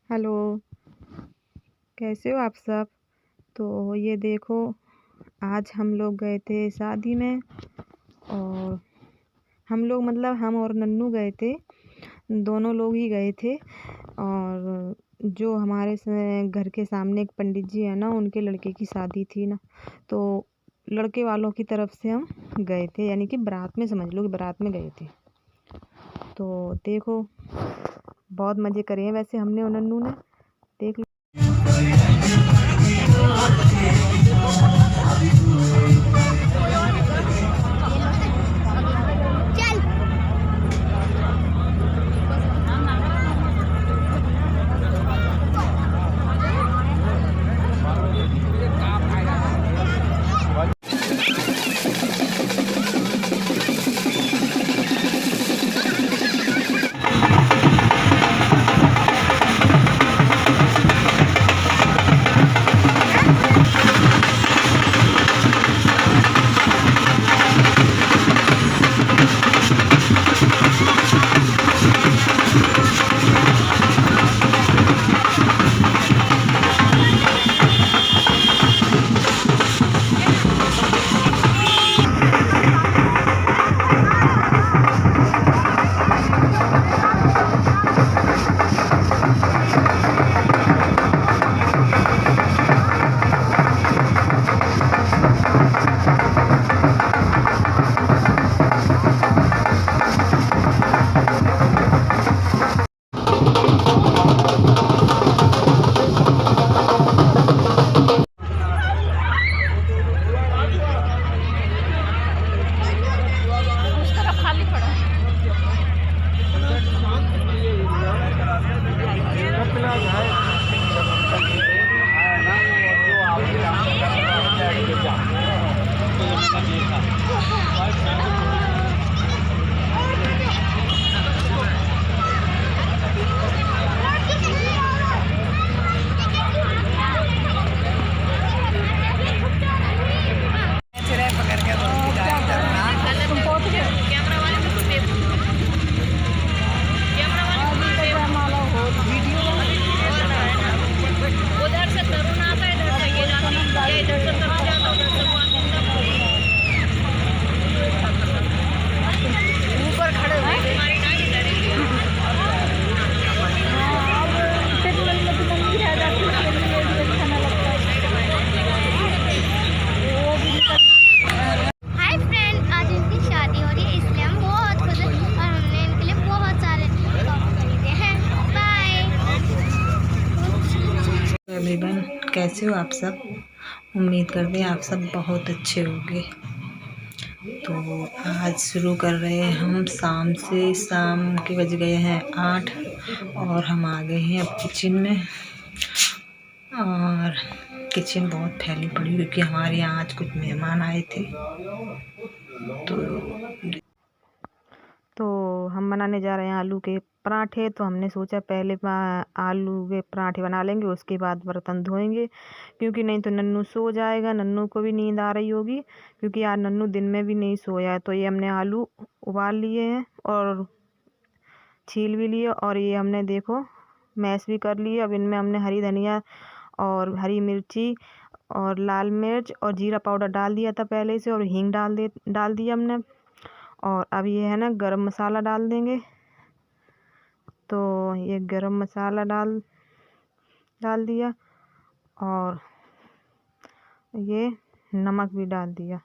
Hello, कैसे हो आप सब? तो ये देखो, आज हम लोग गए थे शादी में और हम लोग मतलब हम और नन्नू गए थे, दोनों लोग ही गए थे। और जो हमारे घर के सामने एक पंडित जी है ना, उनके लड़के की शादी थी ना, तो लड़के वालों की तरफ से हम गए थे, यानी कि बारात में, समझ लो कि बारात में गए थे। तो देखो, बहुत मज़े करे हैं वैसे हमने और नन्नू ने। देख एवरीवन, कैसे हो आप सब? उम्मीद करते हैं आप सब बहुत अच्छे होंगे। तो आज शुरू कर रहे हैं हम शाम के बज गए हैं 8 और हम आ गए हैं अब किचन में। और किचन बहुत फैली पड़ी क्योंकि हमारे यहाँ आज कुछ मेहमान आए थे। तो हम बनाने जा रहे हैं आलू के पराठे। तो हमने सोचा पहले आलू के पराठे बना लेंगे, उसके बाद बर्तन धोएंगे, क्योंकि नहीं तो नन्नू सो जाएगा। नन्नू को भी नींद आ रही होगी क्योंकि आज नन्नू दिन में भी नहीं सोया है। तो ये हमने आलू उबाल लिए हैं और छील भी लिए, और ये हमने देखो मैश भी कर लिए। अब इनमें हमने हरी धनिया और हरी मिर्ची और लाल मिर्च और जीरा पाउडर डाल दिया था पहले से, और हींग डाल दिया हमने। और अब ये है ना गरम मसाला डाल देंगे। तो ये गरम मसाला डाल दिया और ये नमक भी डाल दिया।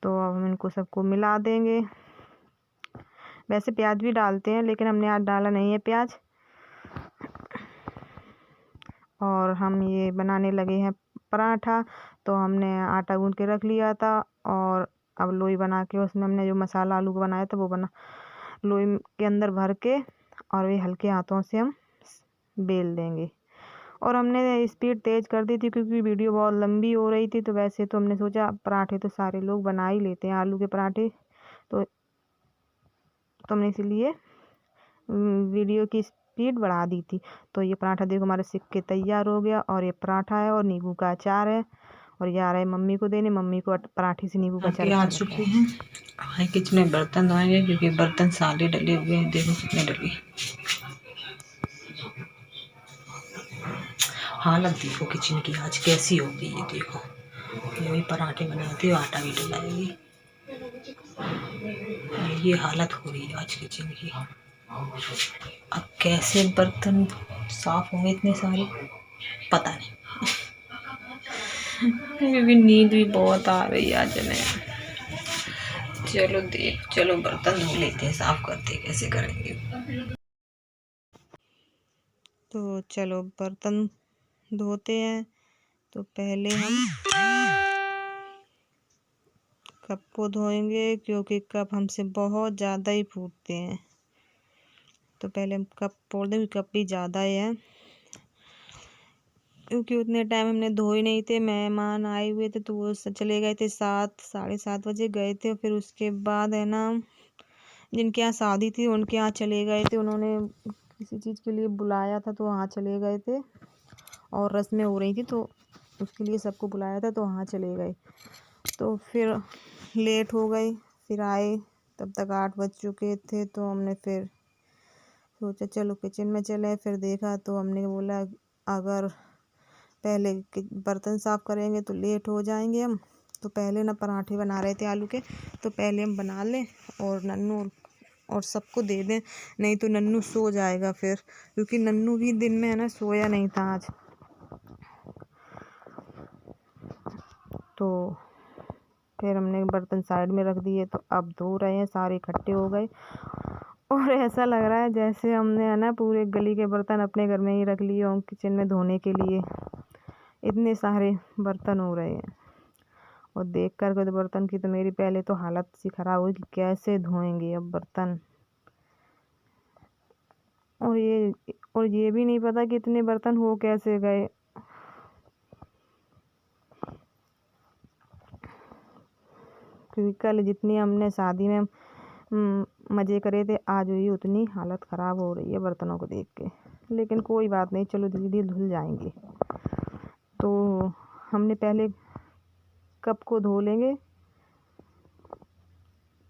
तो अब हम इनको सबको मिला देंगे। वैसे प्याज भी डालते हैं, लेकिन हमने आज डाला नहीं है प्याज। और हम ये बनाने लगे हैं पराठा। तो हमने आटा गूंद के रख लिया था, और अब लोई बना के उसमें हमने जो मसाला आलू का बनाया था वो लोई के अंदर भर के, और ये हल्के हाथों से हम बेल देंगे। और हमने स्पीड तेज़ कर दी थी क्योंकि वीडियो बहुत लंबी हो रही थी। तो वैसे तो हमने सोचा पराठे तो सारे लोग बना ही लेते हैं, आलू के पराठे। तो हमने इसलिए वीडियो की स्पीड बढ़ा दी थी। तो ये पराठा देखो हमारे सिक के तैयार हो गया। और ये पराठा है और नींबू का अचार है, और ये आ रहा है मम्मी को देने। मम्मी को पराठे से नींबू का अचार आ चुके हैं। किचन में बर्तन धोएंगे क्योंकि बर्तन सारे डले हुए हैं। देखो कितने डले। हालत देखो किचन की आज कैसी हो गई है। देखो ये वही पराठे बनाती हो, आटा भी डलाएगी। ये हालत हो रही है आज किचन की। अब कैसे बर्तन साफ होंगे इतने सारे, पता नहीं। मुझे भी नींद भी बहुत आ रही है आज हमें। चलो बर्तन धो लेते हैं, साफ करते हैं, कैसे करेंगे। तो चलो बर्तन धोते हैं। तो पहले हम कप को धोएंगे, क्योंकि कप हमसे बहुत ज़्यादा ही फूटते हैं। तो पहले हम कप फोड़ देंगे, कप भी ज़्यादा ही है, क्योंकि उतने टाइम हमने धोए नहीं थे। मेहमान आए हुए थे तो वो चले गए थे 7 साढ़े 7 बजे गए थे। फिर उसके बाद है ना, जिनके यहाँ शादी थी उनके यहाँ चले गए थे। उन्होंने किसी चीज़ के लिए बुलाया था तो वहाँ चले गए थे, और रस्में हो रही थी तो उसके लिए सबको बुलाया था तो वहाँ चले गए। तो फिर लेट हो गई, फिर आए तब तक 8 बज चुके थे। तो हमने फिर सोचा चलो किचन में चले। फिर देखा तो हमने बोला अगर पहले बर्तन साफ़ करेंगे तो लेट हो जाएंगे हम। तो पहले ना पराठे बना रहे थे आलू के, तो पहले हम बना लें और नन्नू और सबको दे दें, नहीं तो नन्नू सो जाएगा फिर, क्योंकि नन्नू भी दिन में है ना सोया नहीं था आज। तो फिर हमने बर्तन साइड में रख दिए। तो अब धो रहे हैं, सारे इकट्ठे हो गए और ऐसा लग रहा है जैसे हमने है ना पूरे गली के बर्तन अपने घर में ही रख लिए हों किचन में धोने के लिए। इतने सारे बर्तन हो रहे हैं, और देख कर के तो बर्तन की तो मेरी पहले तो हालत सी ख़राब हुई कि कैसे धोएंगे अब बर्तन। और ये भी नहीं पता कि इतने बर्तन हो कैसे गए। क्योंकि कल जितनी हमने शादी में मज़े करे थे, आज हुई उतनी हालत ख़राब हो रही है बर्तनों को देख के। लेकिन कोई बात नहीं, चलो धीरे धीरे धुल जाएंगे। तो हमने पहले कप को धो लेंगे।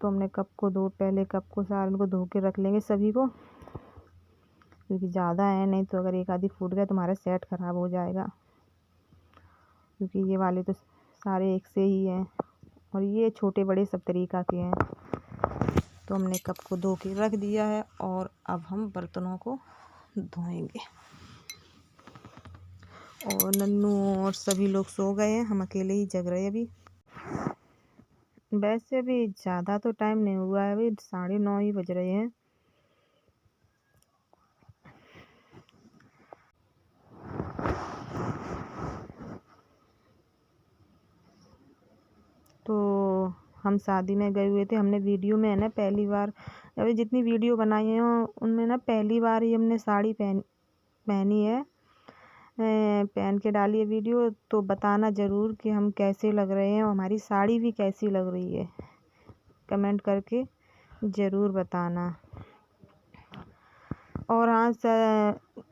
तो हमने पहले कप को सारे को धो के रख लेंगे सभी को, क्योंकि ज़्यादा है, नहीं तो अगर एक आधी फूट गया तो हमारा सेट ख़राब हो जाएगा। क्योंकि ये वाले तो सारे एक से ही हैं, और ये छोटे बड़े सब तरीक़ा के हैं। तो हमने कप को धो के रख दिया है, और अब हम बर्तनों को धोएंगे। और नन्नू और सभी लोग सो गए हैं, हम अकेले ही जग रहे हैं अभी। वैसे अभी ज़्यादा तो टाइम नहीं हुआ है, अभी 9:30 ही बज रहे हैं। तो हम शादी में गए हुए थे। हमने वीडियो में है ना पहली बार, अभी जितनी वीडियो बनाई हैं उनमें ना पहली बार ही हमने साड़ी पहनी है, पहन के डाली है वीडियो। तो बताना ज़रूर कि हम कैसे लग रहे हैं, और हमारी साड़ी भी कैसी लग रही है, कमेंट करके ज़रूर बताना। और हाँ,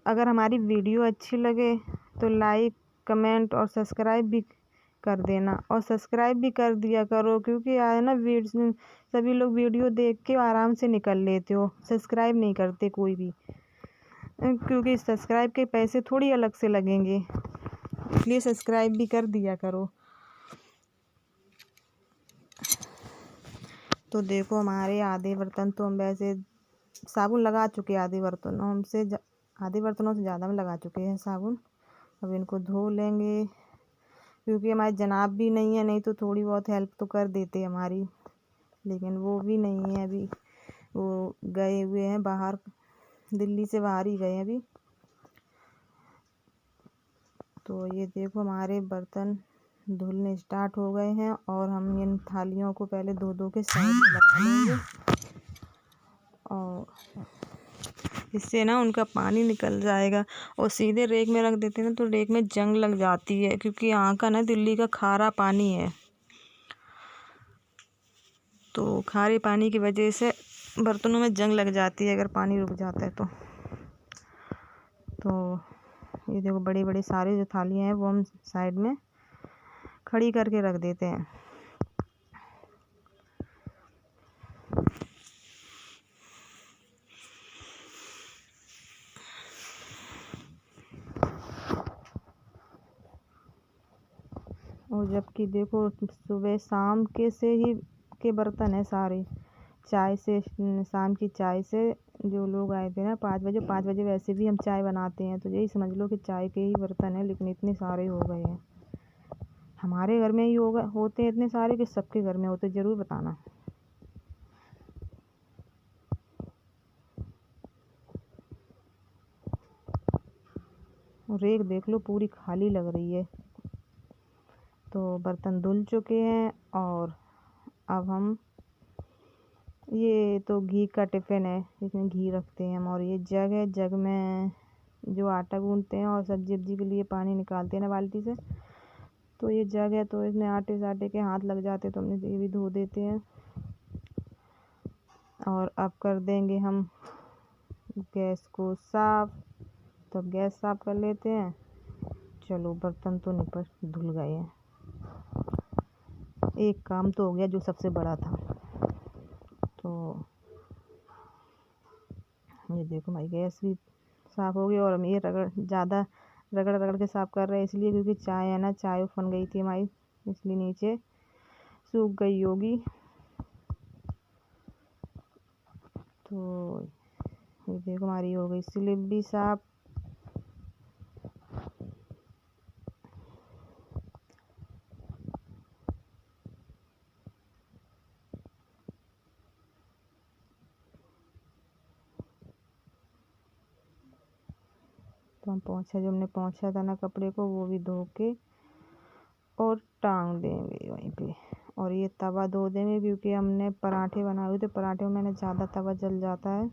अगर हमारी वीडियो अच्छी लगे तो लाइक कमेंट और सब्सक्राइब भी कर देना, और सब्सक्राइब भी कर दिया करो, क्योंकि यार ना सभी लोग वीडियो देख के आराम से निकल लेते हो, सब्सक्राइब नहीं करते कोई भी, क्योंकि सब्सक्राइब के पैसे थोड़ी अलग से लगेंगे, इसलिए सब्सक्राइब भी कर दिया करो। तो देखो हमारे आधे बर्तन तो हम वैसे साबुन लगा चुके, आधे बर्तनों से ज़्यादा में लगा चुके हैं साबुन। अब इनको धो लेंगे, क्योंकि हमारे जनाब भी नहीं है, नहीं तो थोड़ी बहुत हेल्प तो कर देते हमारी, लेकिन वो भी नहीं है अभी, वो गए हुए हैं बाहर, दिल्ली से बाहर ही गए हैं अभी। तो ये देखो हमारे बर्तन धुलने स्टार्ट हो गए हैं, और हम इन थालियों को पहले धो के साइड में लगा लेंगे, और इससे ना उनका पानी निकल जाएगा। और सीधे रेक में रख देते हैं ना तो रेक में जंग लग जाती है, क्योंकि यहाँ का ना दिल्ली का खारा पानी है। तो खारे पानी की वजह से बर्तनों में जंग लग जाती है अगर पानी रुक जाता है तो ये देखो बड़ी बड़ी सारी जो थालियाँ हैं वो हम साइड में खड़ी करके रख देते हैं। और जबकि देखो सुबह शाम के बर्तन है सारे, चाय से, शाम की चाय से जो लोग आए थे ना 5 बजे वैसे भी हम चाय बनाते हैं, तो यही समझ लो कि चाय के ही बर्तन हैं, लेकिन इतने सारे हो गए हैं। हमारे घर में ही होते हैं इतने सारे कि सबके घर में होते, ज़रूर बताना। रेक देख लो पूरी खाली लग रही है। तो बर्तन धुल चुके हैं और अब हम, ये तो घी का टिफ़िन है, इसमें घी रखते हैं हम, और ये जग है, जग में जो आटा गूंथते हैं और सब्जी वब्जी के लिए पानी निकालते हैं ना बाल्टी से, तो ये जग है, तो इसमें आटे साटे के हाथ लग जाते तो हमने ये भी धो देते हैं। और अब कर देंगे हम गैस को साफ़, तो अब गैस साफ़ कर लेते हैं। चलो बर्तन तो धुल गए हैं, एक काम तो हो गया जो सबसे बड़ा था। तो ये देखो हमारी गैस भी साफ़ हो गई, और हम ये ज़्यादा रगड़ के साफ़ कर रहे हैं इसलिए क्योंकि चाय है ना, चाय उफन गई थी हमारी, इसलिए नीचे सूख गई होगी। तो ये देखो हमारी हो गई स्लिप भी साफ़। तो हम जो हमने पोंछा था ना कपड़े को, वो भी धो के और टांग देंगे वहीं पे। और ये तवा धो देंगे क्योंकि हमने पराठे बनाए हुए थे, पराठे में मैंने ज़्यादा तवा जल जाता है,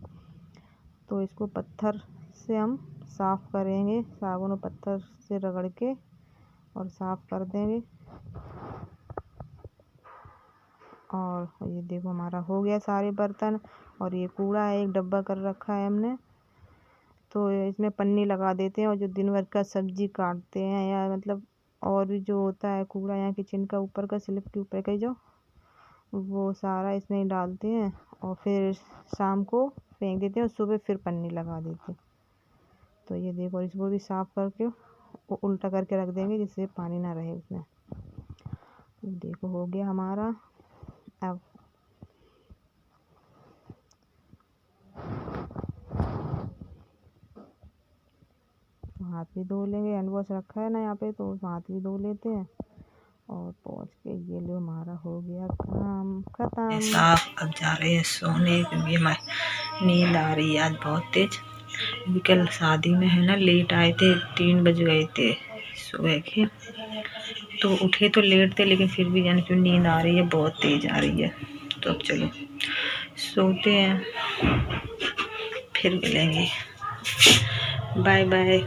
तो इसको पत्थर से हम साफ़ करेंगे, साबुन और पत्थर से रगड़ के और साफ़ कर देंगे। और ये देखो हमारा हो गया सारे बर्तन। और ये कूड़ा है, एक डब्बा कर रखा है हमने, तो इसमें पन्नी लगा देते हैं, और जो दिन भर का सब्जी काटते हैं या मतलब और भी जो होता है कूड़ा यहाँ किचन का ऊपर का स्लिप के ऊपर का जो, वो सारा इसमें ही डालते हैं और फिर शाम को फेंक देते हैं और सुबह फिर पन्नी लगा देते हैं। तो ये देखो इसको भी साफ़ करके उल्टा करके रख देंगे जिससे पानी ना रहे उसमें। तो देखो हो गया हमारा। अब हाथ भी धो लेंगे, हैंड वॉश रखा है ना यहाँ पे, तो हाथ भी धो लेते हैं और पहुँच के ये लो हमारा हो गया काम खत्म साफ। अब जा रहे हैं सोने क्योंकि हमारी नींद आ रही है आज बहुत तेज, क्योंकि कल शादी में है ना लेट आए थे, 3 बज गए थे सुबह के, तो उठे तो लेट थे लेकिन फिर भी जाने क्यों नींद आ रही है, बहुत तेज आ रही है। तो अब चलो सोते हैं, फिर मिलेंगे। Bye bye.